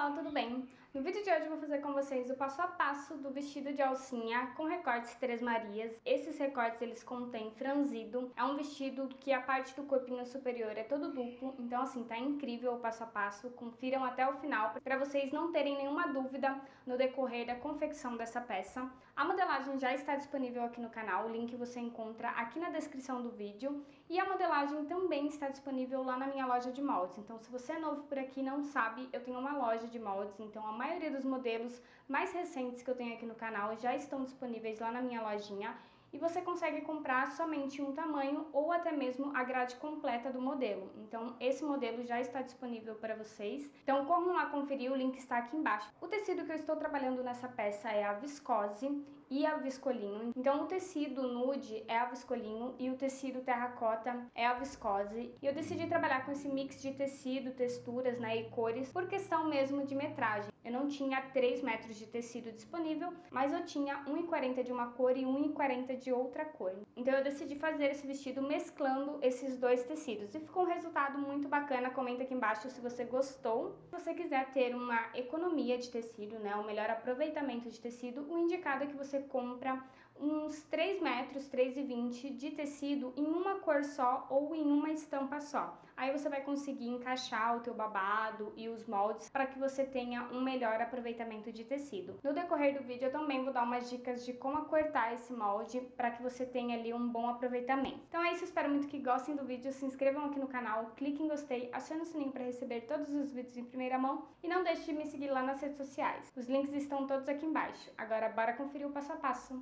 pessoal, tudo bem? No vídeo de hoje eu vou fazer com vocês o passo a passo do vestido de alcinha com recortes Três Marias. Esses recortes eles contêm franzido, é um vestido que a parte do corpinho superior é todo duplo, então assim, tá incrível o passo a passo, confiram até o final para vocês não terem nenhuma dúvida no decorrer da confecção dessa peça. A modelagem já está disponível aqui no canal, o link você encontra aqui na descrição do vídeo e a modelagem também está disponível lá na minha loja de moldes, então se você é novo por aqui e não sabe, eu tenho uma loja de moldes, então a maioria dos modelos mais recentes que eu tenho aqui no canal já estão disponíveis lá na minha lojinha e você consegue comprar somente um tamanho ou até mesmo a grade completa do modelo. Então esse modelo já está disponível para vocês, então corram lá conferir, o link está aqui embaixo. O tecido que eu estou trabalhando nessa peça é a viscose e a viscolinho, então o tecido nude é a viscolinho e o tecido terracota é a viscose, e eu decidi trabalhar com esse mix de tecido, texturas, né, e cores por questão mesmo de metragem. Eu não tinha 3 metros de tecido disponível, mas eu tinha 1,40 de uma cor e 1,40 de outra cor. Então eu decidi fazer esse vestido mesclando esses dois tecidos e ficou um resultado muito bacana. Comenta aqui embaixo se você gostou. Se você quiser ter uma economia de tecido, né, um melhor aproveitamento de tecido, o indicado é que você compra uns 3 metros, 3,20 de tecido em uma cor só ou em uma estampa só. Aí você vai conseguir encaixar o teu babado e os moldes para que você tenha um melhor aproveitamento de tecido. No decorrer do vídeo eu também vou dar umas dicas de como cortar esse molde para que você tenha ali um bom aproveitamento. Então é isso, espero muito que gostem do vídeo, se inscrevam aqui no canal, cliquem em gostei, acione o sininho para receber todos os vídeos em primeira mão e não deixe de me seguir lá nas redes sociais. Os links estão todos aqui embaixo. Agora bora conferir o passo a passo.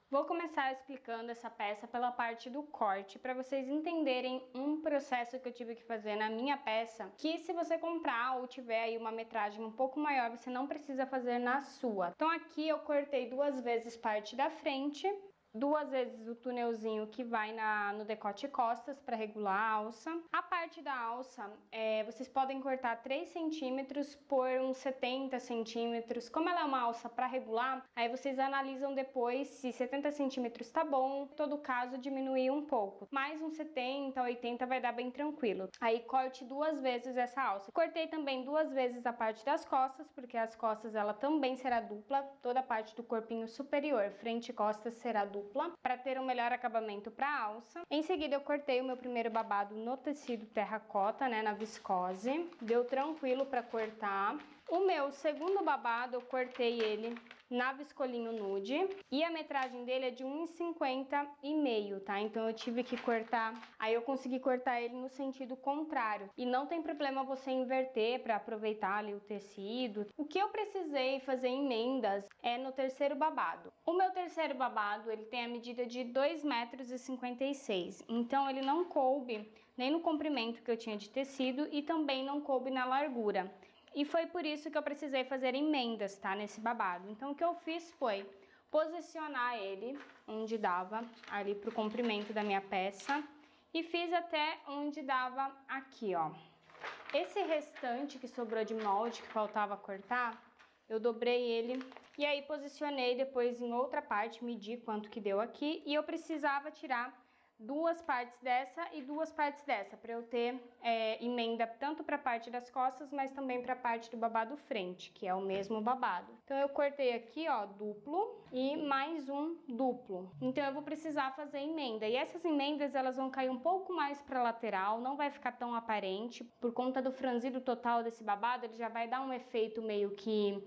Vou começar explicando essa peça pela parte do corte, para vocês entenderem um processo que eu tive que fazer na minha peça, que se você comprar ou tiver aí uma metragem um pouco maior, você não precisa fazer na sua. Então aqui eu cortei 2 vezes parte da frente, 2 vezes o túnelzinho que vai no decote e costas para regular a alça. A parte da alça, vocês podem cortar 3 centímetros por uns 70 centímetros. Como ela é uma alça para regular, aí vocês analisam depois se 70 centímetros tá bom. Em todo caso, diminuir um pouco. Mais uns 70, 80 vai dar bem tranquilo. Aí corte 2 vezes essa alça. Cortei também 2 vezes a parte das costas, porque as costas ela também será dupla. Toda a parte do corpinho superior, frente e costas, será dupla, para ter um melhor acabamento para a alça. Em seguida eu cortei o meu primeiro babado no tecido terracota, né, na viscose. Deu tranquilo para cortar. O meu segundo babado eu cortei ele na viscolinho nude e a metragem dele é de 1,50 e meio, tá? Então eu tive que cortar, aí eu consegui cortar ele no sentido contrário. E não tem problema você inverter para aproveitar ali o tecido. O que eu precisei fazer emendas é no terceiro babado. O meu terceiro babado, ele tem a medida de 2,56 m, então ele não coube nem no comprimento que eu tinha de tecido e também não coube na largura. E foi por isso que eu precisei fazer emendas, tá, nesse babado. Então o que eu fiz foi posicionar ele onde dava ali pro comprimento da minha peça e fiz até onde dava aqui, ó. Esse restante que sobrou de molde que faltava cortar, eu dobrei ele e aí posicionei depois em outra parte, medi quanto que deu aqui e eu precisava tirar 2 partes dessa e 2 partes dessa, para eu ter emenda tanto para a parte das costas, mas também para a parte do babado frente, que é o mesmo babado. Então eu cortei aqui, ó, duplo e mais um duplo. Então eu vou precisar fazer emenda. E essas emendas, elas vão cair um pouco mais para lateral, não vai ficar tão aparente. Por conta do franzido total desse babado, ele já vai dar um efeito meio que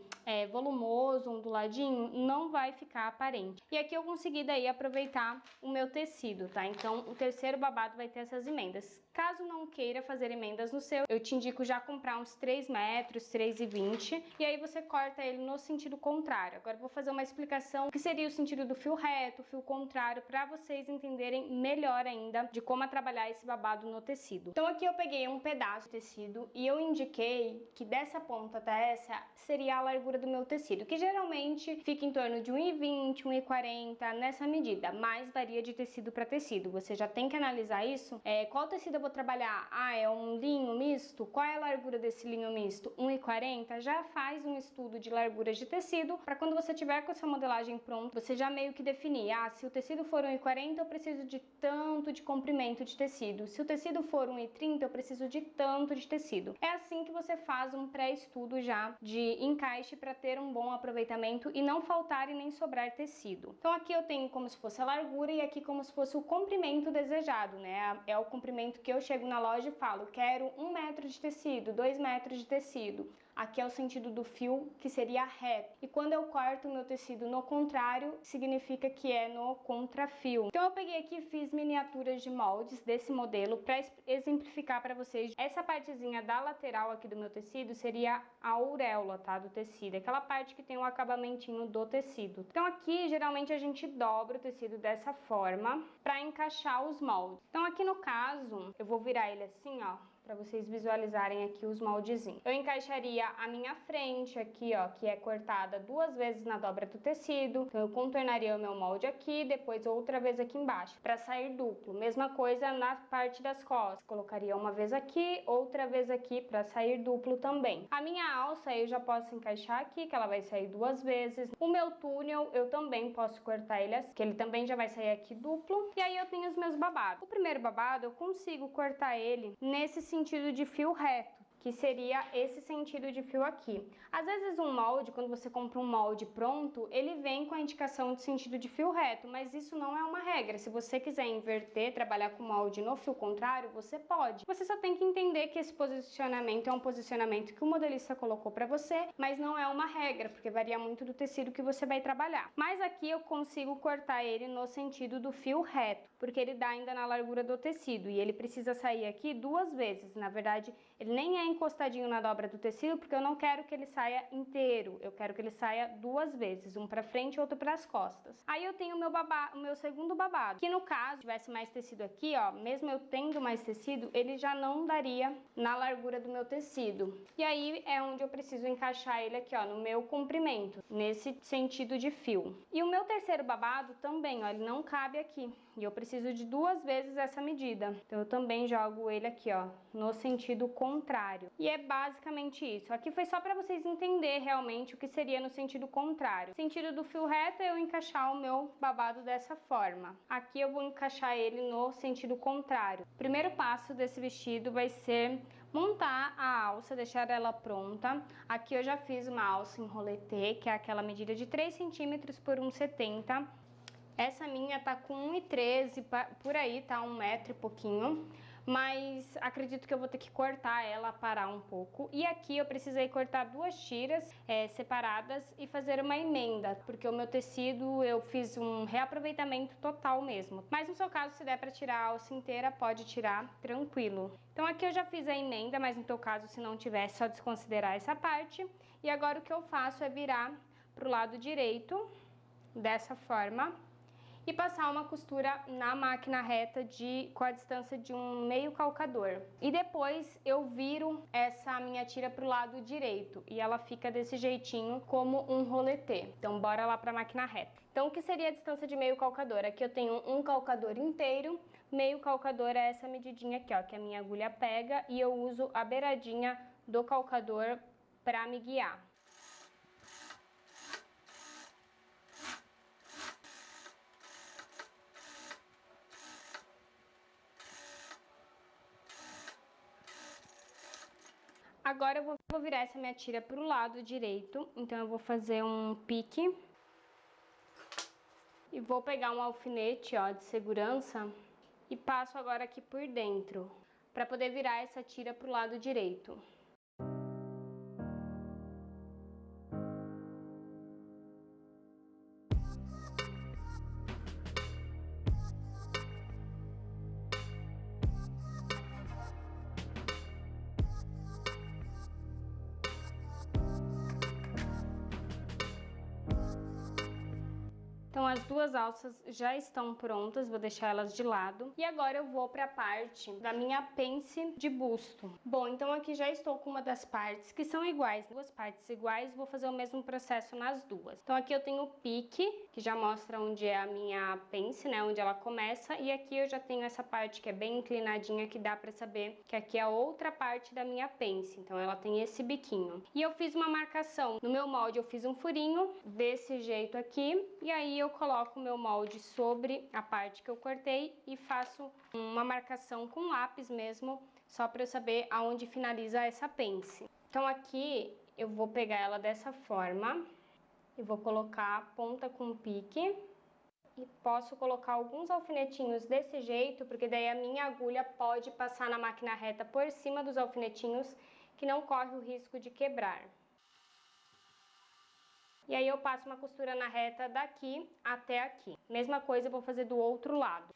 volumoso, onduladinho, não vai ficar aparente. E aqui eu consegui daí aproveitar o meu tecido, tá? Então o terceiro babado vai ter essas emendas. Caso não queira fazer emendas no seu, eu te indico já comprar uns 3 metros, 3,20, e aí você corta ele no sentido contrário. Agora eu vou fazer uma explicação que seria o sentido do fio reto, fio contrário, para vocês entenderem melhor ainda de como trabalhar esse babado no tecido. Então aqui eu peguei um pedaço de tecido e eu indiquei que dessa ponta até essa seria a largura do meu tecido, que geralmente fica em torno de 1,20, 1,40 nessa medida, mas varia de tecido para tecido. tecido. Você já tem que analisar isso. Qual tecido eu vou trabalhar? É um linho misto? Qual é a largura desse linho misto? 1,40? Já faz um estudo de larguras de tecido para quando você tiver com a sua modelagem pronta, você já meio que definir, se o tecido for 1,40 eu preciso de tanto de comprimento de tecido, se o tecido for 1,30 eu preciso de tanto de tecido. É assim que você faz um pré-estudo já de encaixe para ter um bom aproveitamento e não faltar e nem sobrar tecido. Então aqui eu tenho como se fosse a largura e aqui como se fosse o comprimento desejado, né? É o comprimento que eu chego na loja e falo, quero 1 metro de tecido, 2 metros de tecido. Aqui é o sentido do fio, que seria reto. E quando eu corto o meu tecido no contrário, significa que é no contrafio. Então eu peguei aqui e fiz miniaturas de moldes desse modelo para exemplificar para vocês. Essa partezinha da lateral aqui do meu tecido seria a auréola, tá? Do tecido. Aquela parte que tem o acabamentinho do tecido. Então aqui, geralmente, a gente dobra o tecido dessa forma para encaixar os moldes. Então aqui no caso, eu vou virar ele assim, ó, para vocês visualizarem aqui os moldezinhos. Eu encaixaria a minha frente aqui, ó, que é cortada 2 vezes na dobra do tecido. Então eu contornaria o meu molde aqui, depois outra vez aqui embaixo, para sair duplo. Mesma coisa na parte das costas. Colocaria uma vez aqui, outra vez aqui, para sair duplo também. A minha alça eu já posso encaixar aqui, que ela vai sair 2 vezes. O meu túnel eu também posso cortar ele assim, que ele também já vai sair aqui duplo. E aí eu tenho os meus babados. O primeiro babado eu consigo cortar ele nesse sentido de fio reto, que seria esse sentido de fio aqui. Às vezes um molde, quando você compra um molde pronto, ele vem com a indicação de sentido de fio reto, mas isso não é uma regra. Se você quiser inverter, trabalhar com molde no fio contrário, você pode. Você só tem que entender que esse posicionamento é um posicionamento que o modelista colocou para você, mas não é uma regra, porque varia muito do tecido que você vai trabalhar. Mas aqui eu consigo cortar ele no sentido do fio reto, porque ele dá ainda na largura do tecido e ele precisa sair aqui 2 vezes. Na verdade, ele nem é encostadinho na dobra do tecido, porque eu não quero que ele saia inteiro, eu quero que ele saia 2 vezes, um para frente e outro para as costas. Aí eu tenho o meu segundo babado, que no caso, se tivesse mais tecido aqui, ó, mesmo eu tendo mais tecido, ele já não daria na largura do meu tecido. E aí é onde eu preciso encaixar ele aqui, ó, no meu comprimento, nesse sentido de fio. E o meu terceiro babado também, ó, ele não cabe aqui, e eu preciso de 2 vezes essa medida. Então eu também jogo ele aqui, ó, no sentido contrário. E é basicamente isso. Aqui foi só para vocês entenderem realmente o que seria no sentido contrário. Sentido do fio reto é eu encaixar o meu babado dessa forma. Aqui eu vou encaixar ele no sentido contrário. O primeiro passo desse vestido vai ser montar a alça, deixar ela pronta. Aqui eu já fiz uma alça em roletê, que é aquela medida de 3 centímetros por 1,70. Essa minha tá com 1,13, por aí, tá 1 metro e pouquinho. Mas acredito que eu vou ter que cortar ela, parar um pouco. E aqui eu precisei cortar 2 tiras separadas e fazer uma emenda, porque o meu tecido eu fiz um reaproveitamento total mesmo. Mas no seu caso, se der para tirar a alça inteira, pode tirar tranquilo. Então aqui eu já fiz a emenda, mas no teu caso, se não tiver, é só desconsiderar essa parte. E agora o que eu faço é virar pro lado direito, dessa forma, e passar uma costura na máquina reta com a distância de um meio calcador. E depois eu viro essa minha tira pro lado direito e ela fica desse jeitinho como um roletê. Então bora lá pra máquina reta. Então o que seria a distância de meio calcador? Aqui eu tenho um calcador inteiro, meio calcador é essa medidinha aqui, ó, que a minha agulha pega, e eu uso a beiradinha do calcador para me guiar. Agora eu vou virar essa minha tira pro lado direito, então eu vou fazer um pique e vou pegar um alfinete, ó, de segurança e passo agora aqui por dentro, para poder virar essa tira pro lado direito. Então as duas alças já estão prontas, vou deixar elas de lado. E agora eu vou para a parte da minha pence de busto. Bom, então aqui já estou com uma das partes que são iguais, duas partes iguais, vou fazer o mesmo processo nas duas. Então aqui eu tenho o pique, que já mostra onde é a minha pence, né, onde ela começa, e aqui eu já tenho essa parte que é bem inclinadinha, que dá para saber que aqui é a outra parte da minha pence. Então ela tem esse biquinho. E eu fiz uma marcação. No meu molde eu fiz um furinho desse jeito aqui, e aí eu coloco o meu molde sobre a parte que eu cortei e faço uma marcação com lápis mesmo, só para eu saber aonde finaliza essa pence. Então aqui eu vou pegar ela dessa forma e vou colocar a ponta com pique e posso colocar alguns alfinetinhos desse jeito, porque daí a minha agulha pode passar na máquina reta por cima dos alfinetinhos, que não corre o risco de quebrar. E aí eu passo uma costura na reta daqui até aqui. Mesma coisa eu vou fazer do outro lado.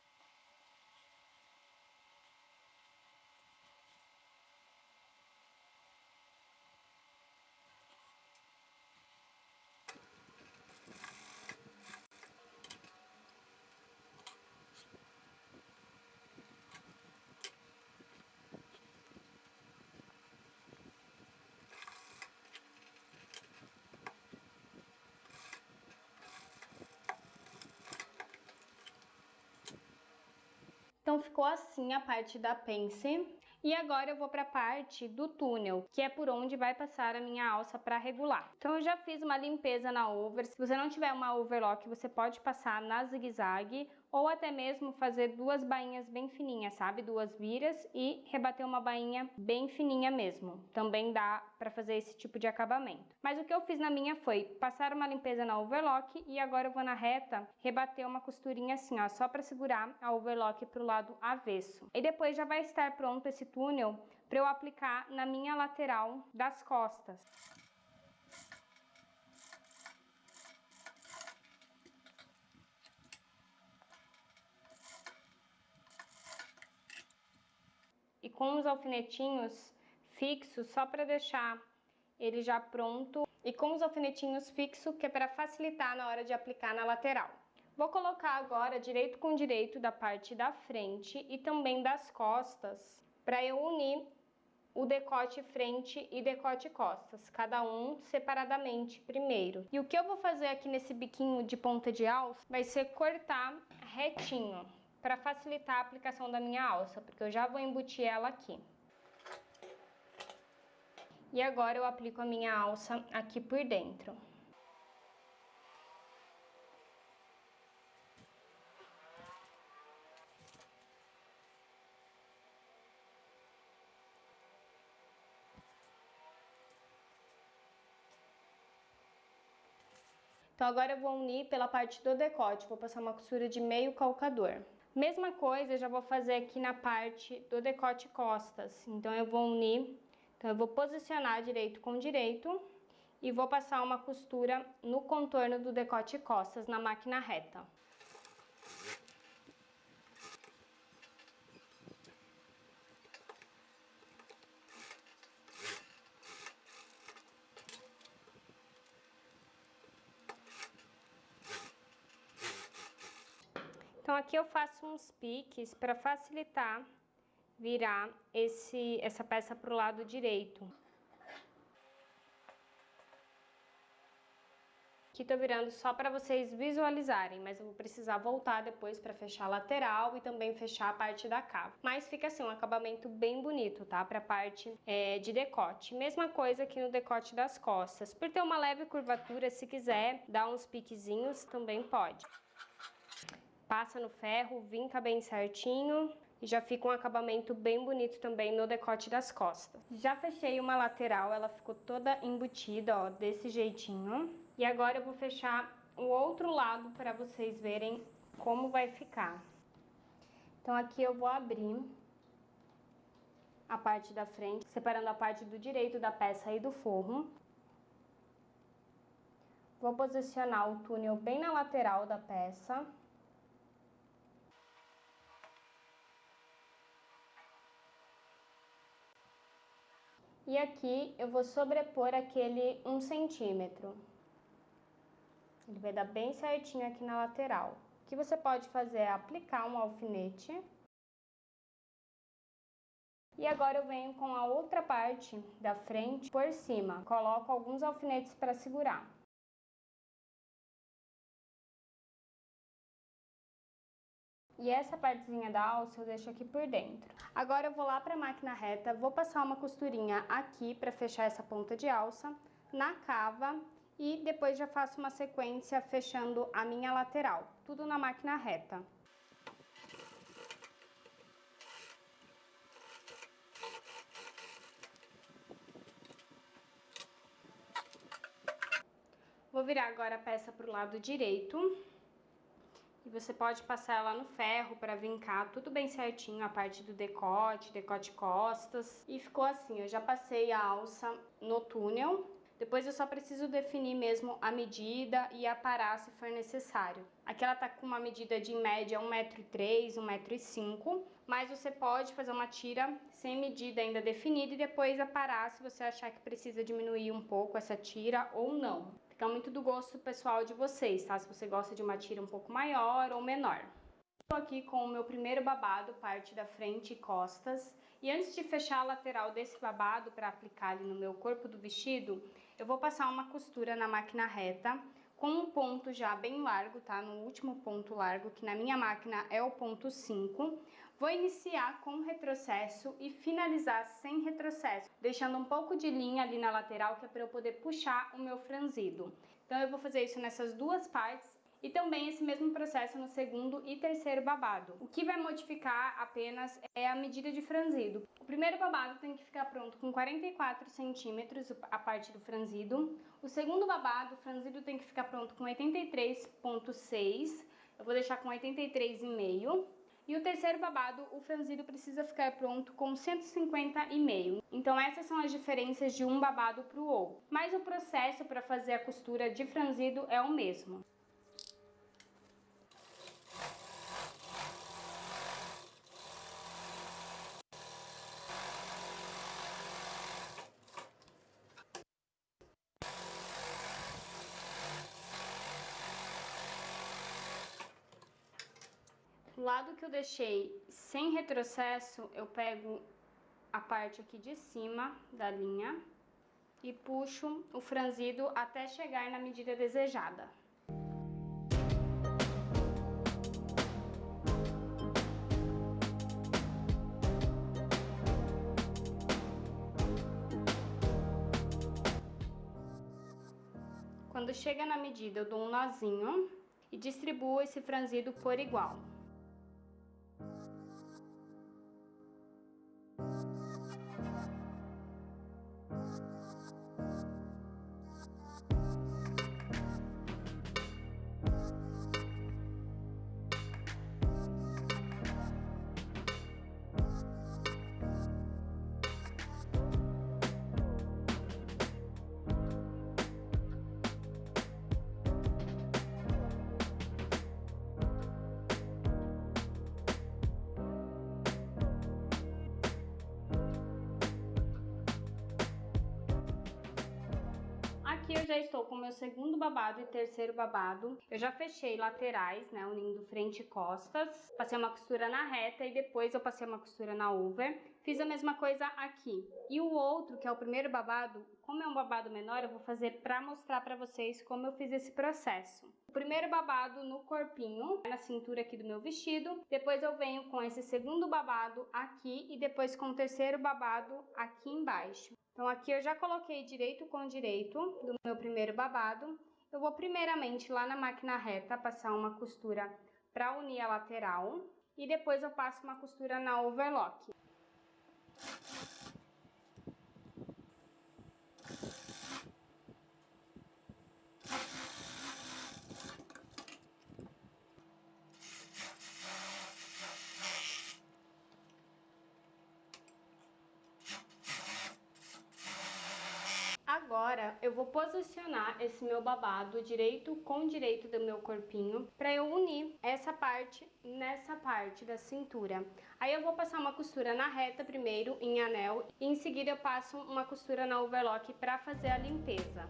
Então ficou assim a parte da pence. E agora eu vou para a parte do túnel, que é por onde vai passar a minha alça para regular. Então eu já fiz uma limpeza na over. Se você não tiver uma overlock, você pode passar na zigue-zague ou até mesmo fazer duas bainhas bem fininhas, sabe? Duas viras e rebater uma bainha bem fininha mesmo. Também dá para fazer esse tipo de acabamento. Mas o que eu fiz na minha foi passar uma limpeza na overlock e agora eu vou na reta rebater uma costurinha assim, ó, só para segurar a overlock pro lado avesso. E depois já vai estar pronto esse túnel para eu aplicar na minha lateral das costas. E com os alfinetinhos fixos, só para deixar ele já pronto, e com os alfinetinhos fixos, que é para facilitar na hora de aplicar na lateral. Vou colocar agora direito com direito da parte da frente e também das costas, para eu unir o decote frente e decote costas, cada um separadamente primeiro. E o que eu vou fazer aqui nesse biquinho de ponta de alça vai ser cortar retinho, para facilitar a aplicação da minha alça, porque eu já vou embutir ela aqui. E agora eu aplico a minha alça aqui por dentro. Então agora eu vou unir pela parte do decote, vou passar uma costura de meio calcador. Mesma coisa eu já vou fazer aqui na parte do decote costas, então eu vou unir, então eu vou posicionar direito com direito e vou passar uma costura no contorno do decote costas na máquina reta. Então aqui eu faço uns piques para facilitar virar essa peça para o lado direito. Aqui tô virando só para vocês visualizarem, mas eu vou precisar voltar depois para fechar a lateral e também fechar a parte da cava. Mas fica assim um acabamento bem bonito, tá? Para a parte de decote. Mesma coisa aqui no decote das costas. Por ter uma leve curvatura, se quiser dar uns piquezinhos, também pode. Passa no ferro, vinca bem certinho e já fica um acabamento bem bonito também no decote das costas. Já fechei uma lateral, ela ficou toda embutida, ó, desse jeitinho. E agora eu vou fechar o outro lado para vocês verem como vai ficar. Então aqui eu vou abrir a parte da frente, separando a parte do direito da peça e do forro. Vou posicionar o túnel bem na lateral da peça. E aqui eu vou sobrepor aquele 1 centímetro. Ele vai dar bem certinho aqui na lateral. O que você pode fazer é aplicar um alfinete. E agora eu venho com a outra parte da frente por cima. Coloco alguns alfinetes para segurar. E essa partezinha da alça eu deixo aqui por dentro. Agora eu vou lá para a máquina reta, vou passar uma costurinha aqui para fechar essa ponta de alça, na cava, e depois já faço uma sequência fechando a minha lateral. Tudo na máquina reta. Vou virar agora a peça para o lado direito. E você pode passar ela no ferro para vincar tudo bem certinho, a parte do decote costas. E ficou assim, eu já passei a alça no túnel. Depois eu só preciso definir mesmo a medida e aparar se for necessário. Aqui ela tá com uma medida de em média 1,3 m, 1,5 m, mas você pode fazer uma tira sem medida ainda definida e depois aparar se você achar que precisa diminuir um pouco essa tira ou não. Fica muito do gosto pessoal de vocês, tá? Se você gosta de uma tira um pouco maior ou menor. Estou aqui com o meu primeiro babado, parte da frente e costas. E antes de fechar a lateral desse babado para aplicar ali no meu corpo do vestido, eu vou passar uma costura na máquina reta com um ponto já bem largo, tá? No último ponto largo, que na minha máquina é o ponto 5. Vou iniciar com retrocesso e finalizar sem retrocesso, deixando um pouco de linha ali na lateral, que é para eu poder puxar o meu franzido. Então eu vou fazer isso nessas duas partes. E também esse mesmo processo no segundo e terceiro babado. O que vai modificar apenas é a medida de franzido. O primeiro babado tem que ficar pronto com 44 centímetros a parte do franzido. O segundo babado, o franzido tem que ficar pronto com 83,6. Eu vou deixar com 83,5. E o terceiro babado, o franzido precisa ficar pronto com 150,5. Então essas são as diferenças de um babado para o outro. Mas o processo para fazer a costura de franzido é o mesmo. Do lado que eu deixei sem retrocesso, eu pego a parte aqui de cima da linha e puxo o franzido até chegar na medida desejada. Quando chega na medida, eu dou um nozinho e distribuo esse franzido por igual. Aqui eu já estou com o meu segundo babado e terceiro babado. Eu já fechei laterais, né, unindo frente e costas. Passei uma costura na reta e depois eu passei uma costura na over. Fiz a mesma coisa aqui. E o outro, que é o primeiro babado, como é um babado menor, eu vou fazer para mostrar para vocês como eu fiz esse processo. O primeiro babado no corpinho, na cintura aqui do meu vestido. Depois eu venho com esse segundo babado aqui e depois com o terceiro babado aqui embaixo. Então aqui eu já coloquei direito com direito do meu primeiro babado. Eu vou primeiramente lá na máquina reta passar uma costura para unir a lateral e depois eu passo uma costura na overlock. Agora eu vou posicionar esse meu babado direito com direito do meu corpinho para eu unir essa parte nessa parte da cintura. Aí eu vou passar uma costura na reta primeiro em anel e em seguida eu passo uma costura na overlock para fazer a limpeza.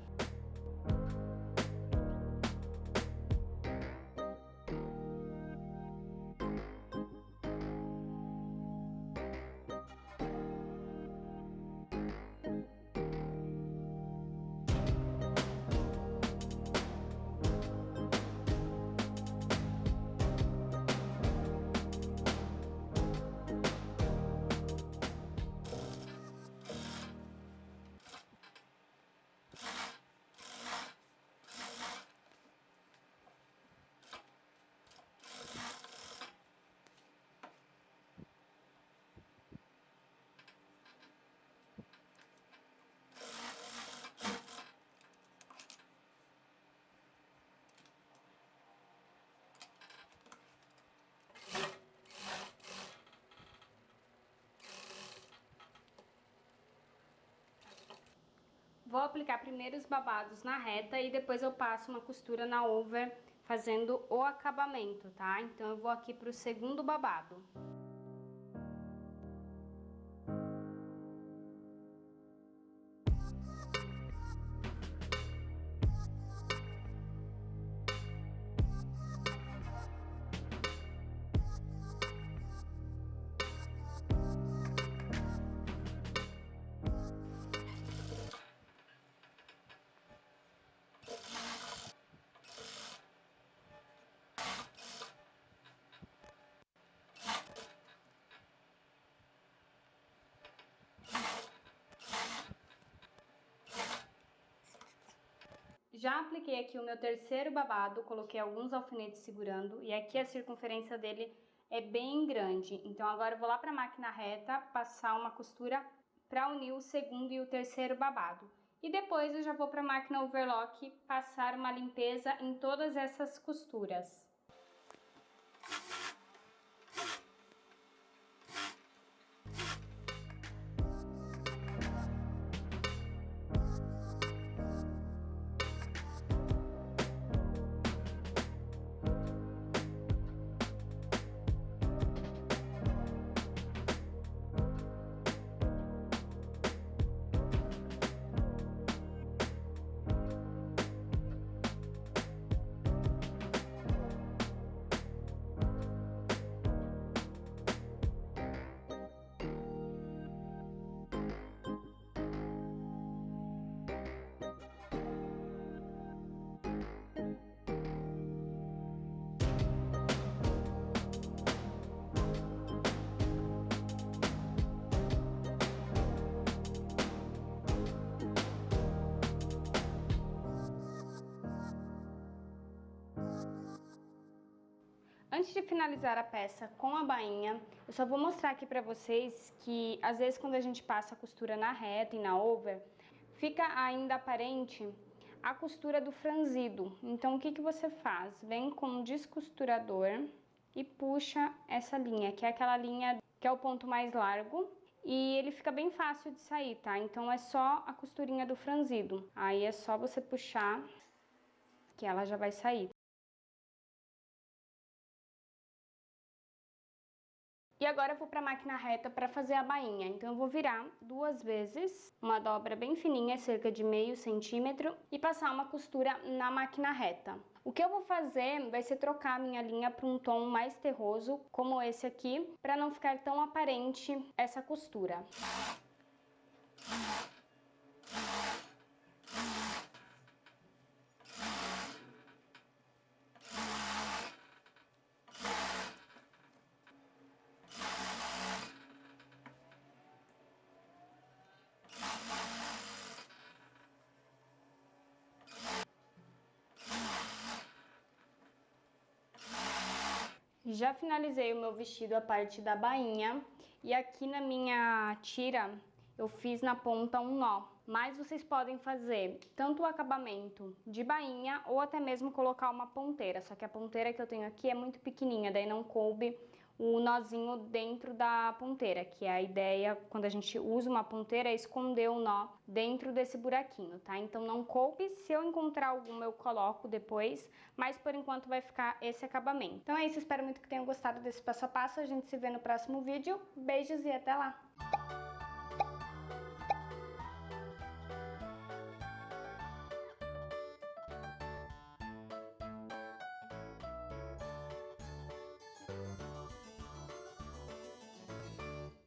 Vou aplicar primeiro os babados na reta e depois eu passo uma costura na over fazendo o acabamento, tá? Então eu vou aqui pro segundo babado. Já apliquei aqui o meu terceiro babado, coloquei alguns alfinetes segurando e aqui a circunferência dele é bem grande. Então agora eu vou lá para a máquina reta, passar uma costura para unir o segundo e o terceiro babado. E depois eu já vou para a máquina overlock passar uma limpeza em todas essas costuras. Antes de finalizar a peça com a bainha, eu só vou mostrar aqui pra vocês que às vezes quando a gente passa a costura na reta e na over, fica ainda aparente a costura do franzido. Então o que você faz? Vem com um descosturador e puxa essa linha, que é aquela linha que é o ponto mais largo. E ele fica bem fácil de sair, tá? Então é só a costurinha do franzido. Aí é só você puxar que ela já vai sair. E agora eu vou para a máquina reta para fazer a bainha. Então eu vou virar 2 vezes, uma dobra bem fininha, cerca de meio centímetro, e passar uma costura na máquina reta. O que eu vou fazer vai ser trocar a minha linha para um tom mais terroso, como esse aqui, para não ficar tão aparente essa costura. Já finalizei o meu vestido a parte da bainha e aqui na minha tira eu fiz na ponta um nó. Mas vocês podem fazer tanto o acabamento de bainha ou até mesmo colocar uma ponteira. Só que a ponteira que eu tenho aqui é muito pequenininha, daí não coube o nozinho dentro da ponteira, que é a ideia quando a gente usa uma ponteira é esconder o nó dentro desse buraquinho, tá? Então não coube, se eu encontrar alguma eu coloco depois, mas por enquanto vai ficar esse acabamento. Então é isso, espero muito que tenham gostado desse passo a passo, a gente se vê no próximo vídeo, beijos e até lá!